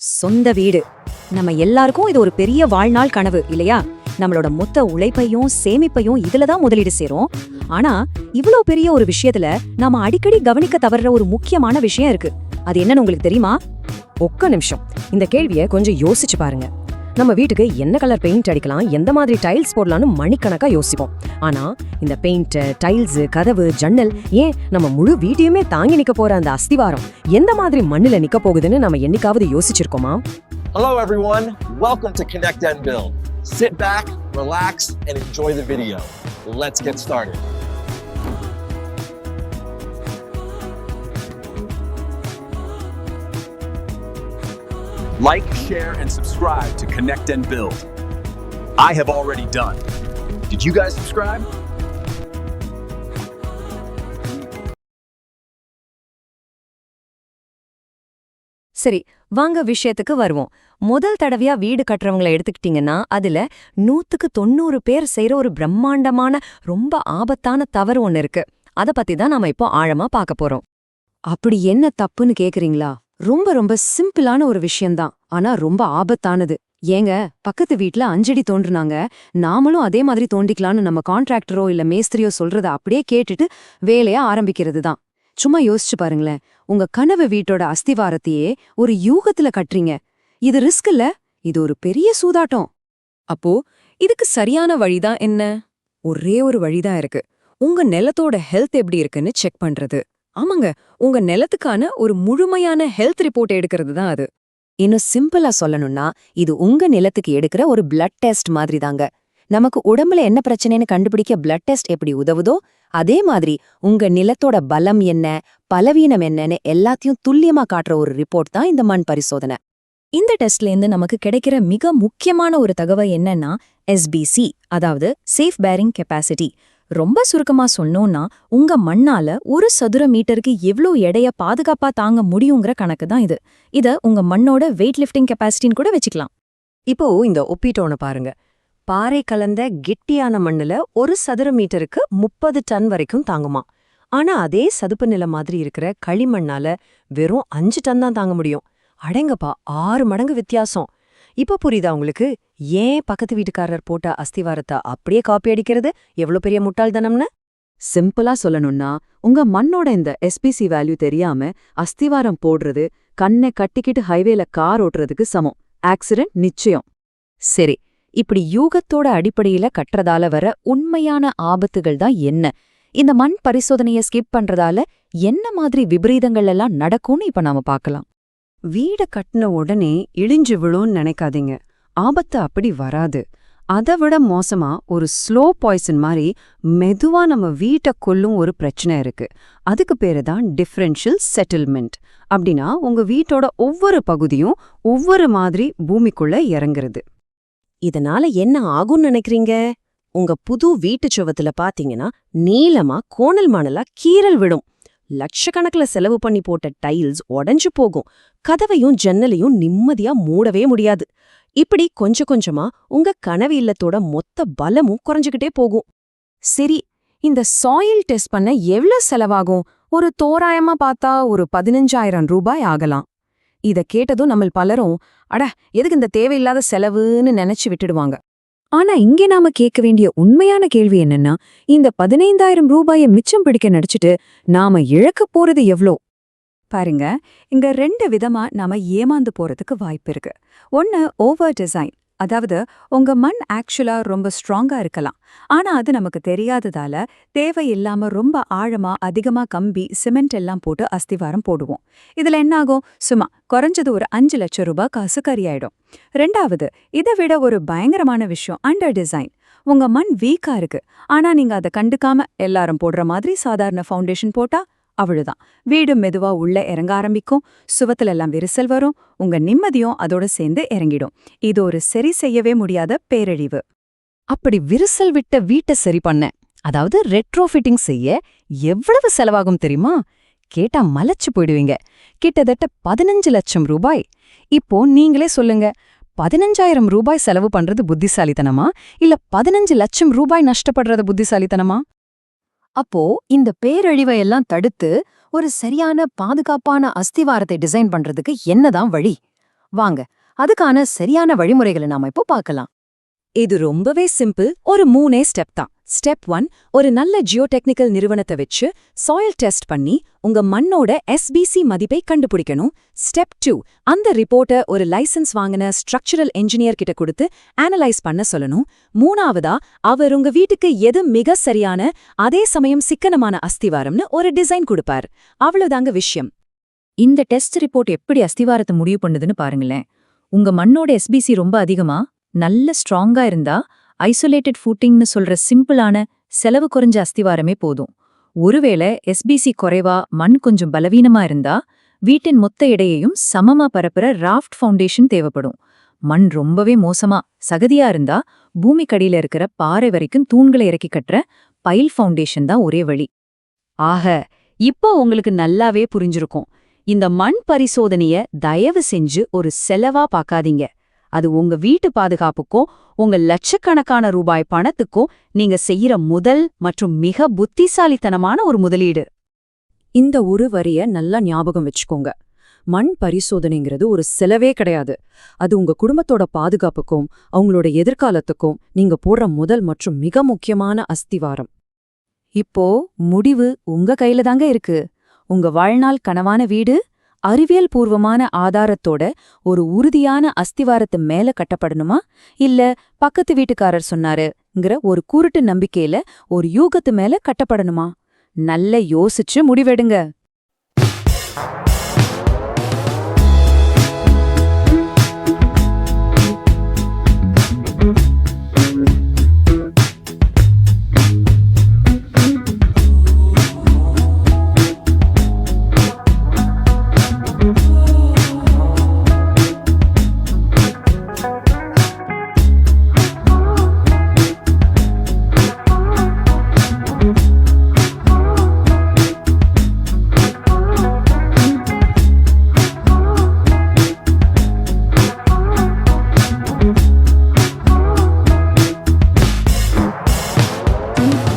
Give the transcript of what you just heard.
சொந்த வீடு நம்ம எல்லாருக்கும் இது ஒரு பெரிய வாழ்நாள் கனவு இல்லையா? நம்மளோட மொத்த உழைப்பையும் சேமிப்பையும் இதுல தான் முதலீடு சேரும். ஆனா இவ்ளோ பெரிய ஒரு விஷயத்துல நாம அடிக்கடி கவனிக்க தவறுற ஒரு முக்கியமான விஷயம் இருக்கு. அது என்னன்னு உங்களுக்கு தெரியுமா? ஒக்க நிமிஷம், இந்த கேள்வியை கொஞ்சம் யோசிச்சு பாருங்க. நம்ம வீட்டுக்கு என்ன கலர் பெயிண்ட் அடிக்கலாம், எந்த மாதிரி டைல்ஸ் போடலாம்னு மணிக்கணக்கா யோசிப்போம். ஆனா இந்த பெயிண்ட், டைல்ஸ், கதவு, ஜன்னல், ஏன் நம்ம முழு வீட்டையுமே தாங்கி நிக்க போற அந்த அஸ்திவாரம் எந்த மாதிரி மண்ணுல நிக்க போகுதுன்னு நம்ம என்னைக்காவது யோசிச்சிருக்கோமா? Hello everyone, welcome to Connect and Build. Sit back, relax, and enjoy the video. Let's get started. Like, share, and subscribe to Connect and Build. I have already done. Did you guys subscribe? சரி, வாங்க விஷயத்துக்கு வருவோம். முதல் தடவையா வீடு கட்டுறவங்களை எடுத்துக்கிட்டீங்கன்னா அதுல 100% பேர் செய்யற ஒரு பிரம்மாண்டமான ரொம்ப ஆபத்தான தவறு ஒண்ணு இருக்கு. அத பத்தி தான் நாம இப்போ ஆழமா பார்க்க போறோம். அப்படி என்ன தப்புன்னு கேக்குறீங்களா? ரொம்ப ரொம்ப சிம்பிளான ஒரு விஷயம்தான், ஆனா ரொம்ப ஆபத்தானது. ஏங்க, பக்கத்து வீட்ல 5 அடி தோண்டுனாங்க, நாமளும் அதே மாதிரி தோண்டிக்கலான்னு நம்ம கான்ட்ராக்டரோ இல்ல மேஸ்திரியோ சொல்றத அப்படியே கேட்டுட்டு வேலையா ஆரம்பிக்கிறது தான். சும்மா யோசிச்சு பாருங்களேன், உங்க கனவு வீட்டோட அஸ்திவாரத்தையே ஒரு யூகத்துல கட்டுறீங்க. இது ரிஸ்க் இல்ல, இது ஒரு பெரிய சூதாட்டம். அப்போ இதுக்கு சரியான வழிதான் என்ன? ஒரே ஒரு வழிதான் இருக்கு. உங்க நிலத்தோட ஹெல்த் எப்படி இருக்குன்னு செக் பண்றது. ஆமாங்க, உங்க நிலத்துக்கான ஒரு முழுமையான ஹெல்த் ரிப்போர்ட் எடுக்கிறது தான் அது. இன்னும் சிம்பிளா சொல்லணும்னா இது உங்க நிலத்துக்கு எடுக்கிற ஒரு பிளட் டெஸ்ட் மாதிரி தாங்க. நமக்கு உடம்புல என்ன பிரச்சனைன்னு கண்டுபிடிக்க பிளட் டெஸ்ட் எப்படி உதவுதோ அதே மாதிரி உங்க நிலத்தோட பலம் என்ன, பலவீனம் என்னன்னு எல்லாத்தையும் துல்லியமா காட்டுற ஒரு ரிப்போர்ட் தான் இந்த மண் பரிசோதனை. இந்த டெஸ்ட்ல இருந்து நமக்கு கிடைக்கிற மிக முக்கியமான ஒரு தகவல் என்னன்னா SBC, அதாவது சேஃப் பேரிங் கெப்பாசிட்டி. ரொம்ப சுருக்கமா சொன்னோம்னா உங்க மண்ணால ஒரு சதுர மீட்டருக்கு எவ்ளோ எடைய பாதுகாப்பா தாங்க முடியுங்கிற கணக்கு தான் இது. இத உங்க மண்ணோட வெயிட் லிஃப்டிங் கெப்பாசிட்டின்னு கூட வச்சுக்கலாம். இப்போ இந்த ஒப்பீட்டோன்னு பாருங்க. பாறை கலந்த கெட்டியான மண்ணுல ஒரு சதுர மீட்டருக்கு 30 டன் வரைக்கும் தாங்குமா. ஆனா அதே சதுப்பு நிலம் மாதிரி இருக்கிற களிமண்ணால வெறும் 5 டன் தான் தாங்க முடியும். அடேங்கப்பா, 6 மடங்கு வித்தியாசம். இப்ப புரியுதா உங்களுக்கு ஏன் பக்கத்து வீட்டுக்காரர் போட்ட அஸ்திவாரத்தை அப்படியே காப்பி அடிக்கிறது எவ்வளவு பெரிய முட்டாள்தனம்னு? சிம்பிளா சொல்லணும்னா, உங்க மண்ணோட இந்த SPC வேல்யூ தெரியாம அஸ்திவாரம் போடுறது கண்ணை கட்டிக்கிட்டு ஹைவேல கார் ஓட்டுறதுக்கு சமம். ஆக்சிடென்ட் நிச்சயம். சரி, இப்படி யூகத்தோட அடிப்படையில கட்டுறதால வர உண்மையான ஆபத்துகள் தான் என்ன? இந்த மண் பரிசோதனையை ஸ்கிப் பண்றதால என்ன மாதிரி விபரீதங்கள் எல்லாம் நடக்கும்னு இப்ப நாம பார்க்கலாம். வீட கட்டின உடனே இடிஞ்சு விழும்னு நினைக்காதீங்க. ஆபத்து அப்படி வராது. அதை விட மோசமா ஒரு ஸ்லோ பாய்சன் மாதிரி மெதுவா நம்ம வீட்டை கொல்லும் ஒரு பிரச்சனை இருக்கு. அதுக்கு பேரு தான் டிஃபரன்ஷியல் செட்டில்மெண்ட். அப்படின்னா உங்க வீட்டோட ஒவ்வொரு பகுதியும் ஒவ்வொரு மாதிரி பூமிக்குள்ள இறங்குறது. இதனால என்ன ஆகும்னு நினைக்கிறீங்க? உங்க புது வீட்டு சுவத்துல பாத்தீங்கன்னா நீளமா கோணல் மணலா கீறல் விடும். லட்சக்கணக்குல செலவு பண்ணி போட்ட டைல்ஸ் உடைஞ்சு போகும். கதவையும் ஜன்னலையும் நிம்மதியா மூடவே முடியாது. இப்படி கொஞ்சம் கொஞ்சமா உங்க கனவு இல்லத்தோட மொத்த பலமும் குறைஞ்சுக்கிட்டே போகும். சரி, இந்த சாயில் டெஸ்ட் பண்ண எவ்வளவு செலவாகும்? ஒரு தோராயமா பார்த்தா ஒரு 15,000 ரூபாய் ஆகலாம். இத கேட்டதும் நம்ம பலரும் அட எதுக்கு இந்த தேவையில்லாத செலவுன்னு நினைச்சு விட்டுடுவாங்க. ஆனா இங்கே நாம கேட்க வேண்டிய உண்மையான கேள்வி என்னன்னா, இந்த 15,000 ரூபாயை மிச்சம் பிடிக்க நடிச்சுட்டு நாம இழக்க போறது எவ்ளோ? பாருங்க, இங்க 2 விதமா நாம ஏமாந்து போறதுக்கு வாய்ப்பு இருக்கு. ஒன்னு ஓவர் டிசைன், அதாவது உங்க மண் ஆக்சுவலா ரொம்ப ஸ்ட்ராங்கா இருக்கலாம், ஆனா அது நமக்கு தெரியாததால தேவையில்லாம ரொம்ப ஆழமா அதிகமா கம்பி சிமெண்ட் எல்லாம் போட்டு அஸ்திவாரம் போடுவோம். இதுல என்ன ஆகும்? சும்மா குறைஞ்சது ஒரு 5 லட்சம் ரூபாய் காசு கரியாயிடும். 2வது, இதை விட ஒரு பயங்கரமான விஷயம் அண்டர் டிசைன். உங்க மண் வீக்கா இருக்கு, ஆனா நீங்க அதை கண்டுக்காம எல்லாரும் போடுற மாதிரி சாதாரண ஃபவுண்டேஷன் போட்டா அவ்வளவுதான், வீடு மெதுவா உள்ள இறங்க ஆரம்பிக்கும், சுவத்துல எல்லாம் விரிசல் வரும், உங்க நிம்மதியும் அதோட சேர்ந்து இறங்கிடும். இது ஒரு சரி செய்யவே முடியாத பேரழிவு. அப்படி விரிசல் விட்ட வீட்டை சரி பண்ண, அதாவது ரெட்ரோஃபிட்டிங் செய்ய எவ்வளவு செலவாகும் தெரியுமா? கேட்டா மலைச்சு போயிடுவீங்க. கிட்டத்தட்ட 15 லட்சம் ரூபாய். இப்போ நீங்களே சொல்லுங்க, 15,000 ரூபாய் செலவு பண்றது புத்திசாலித்தனமா இல்ல 15 லட்சம் ரூபாய் நஷ்டப்படுறது புத்திசாலித்தனமா? அப்போ இந்த பேரழிவை எல்லாம் தடுத்து ஒரு சரியான பாதுகாப்பான அஸ்திவாரத்தை டிசைன் பண்றதுக்கு என்னதான் வழி? வாங்க அதுக்கான சரியான வழிமுறைகளை நாம இப்போ பார்க்கலாம். இது ரொம்பவே சிம்பிள். ஒரு 3 ஸ்டெப் தான். ஸ்டெப் 1, ஒரு நல்ல ஜியோடெக்னிக்கல் நிறுவனத்தை வச்சு சாயில் டெஸ்ட் பண்ணி உங்க மண்ணோட எஸ்பிசி மதிப்பை கண்டுபிடிக்கணும். ஸ்டெப் 2, அந்த ரிப்போர்ட்டை ஒரு லைசென்ஸ் வாங்கின ஸ்ட்ரக்சரல் என்ஜினியர் கிட்ட கொடுத்து அனலைஸ் பண்ண சொல்லணும். 3ஆவதா, அவர் உங்க வீட்டுக்கு எது மிக சரியான அதே சமயம் சிக்கனமான அஸ்திவாரம்னு ஒரு டிசைன் கொடுப்பார். அவ்வளவுதாங்க விஷயம். இந்த டெஸ்ட் ரிப்போர்ட் எப்படி அஸ்திவாரத்தை முடிவு பண்ணுதுன்னு பாருங்களேன். உங்க மண்ணோட எஸ்பிசி ரொம்ப அதிகமா, நல்ல ஸ்ட்ராங்கா இருந்தா ஐசோலேட்டட் ஃபூட்டிங்னு சொல்ற சிம்பிளான செலவு குறைஞ்ச அஸ்திவாரமே போதும். ஒருவேளை எஸ்பிசி குறைவா, மண் கொஞ்சம் பலவீனமா இருந்தா வீட்டின் மொத்த எடையையும் சமமா பரப்புற ராஃப்ட் ஃபவுண்டேஷன் தேவைப்படும். மண் ரொம்பவே மோசமா, சகதியா இருந்தா பூமிக்கடியில இருக்கிற பாறை வரைக்கும் தூண்களை இறக்கி கட்டுற பைல் ஃபவுண்டேஷன் தான் ஒரே வழி. ஆக, இப்போ உங்களுக்கு நல்லாவே புரிஞ்சிருக்கும். இந்த மண் பரிசோதனைய தயவு செஞ்சு ஒரு செலவா பார்க்காதீங்க. அது உங்க வீட்டு பாதுகாப்புக்கும் உங்க லட்சக்கணக்கான ரூபாய் பணத்துக்கும் நீங்க செய்யற முதல் மற்றும் மிக புத்திசாலித்தனமான ஒரு முதலீடு. இந்த ஒரு வரிய நல்லா ஞாபகம் வச்சுக்கோங்க. மண் பரிசோதனைங்கிறது ஒரு செலவே கிடையாது. அது உங்க குடும்பத்தோட பாதுகாப்புக்கும் அவங்களோட எதிர்காலத்துக்கும் நீங்க போடுற முதல் மற்றும் மிக முக்கியமான அஸ்திவாரம். இப்போ முடிவு உங்க கையில தாங்க இருக்கு. உங்க வாழ்நாள் கனவான வீடு அறிவியல் பூர்வமான ஆதாரத்தோட ஒரு உறுதியான அஸ்திவாரத்து மேல கட்டப்படணுமா, இல்ல பக்கத்து வீட்டுக்காரர் சொன்னாருங்கிற ஒரு குருட்டு நம்பிக்கையில ஒரு யூகத்து மேல கட்டப்படணுமா? நல்ல யோசிச்சு முடிவெடுங்க.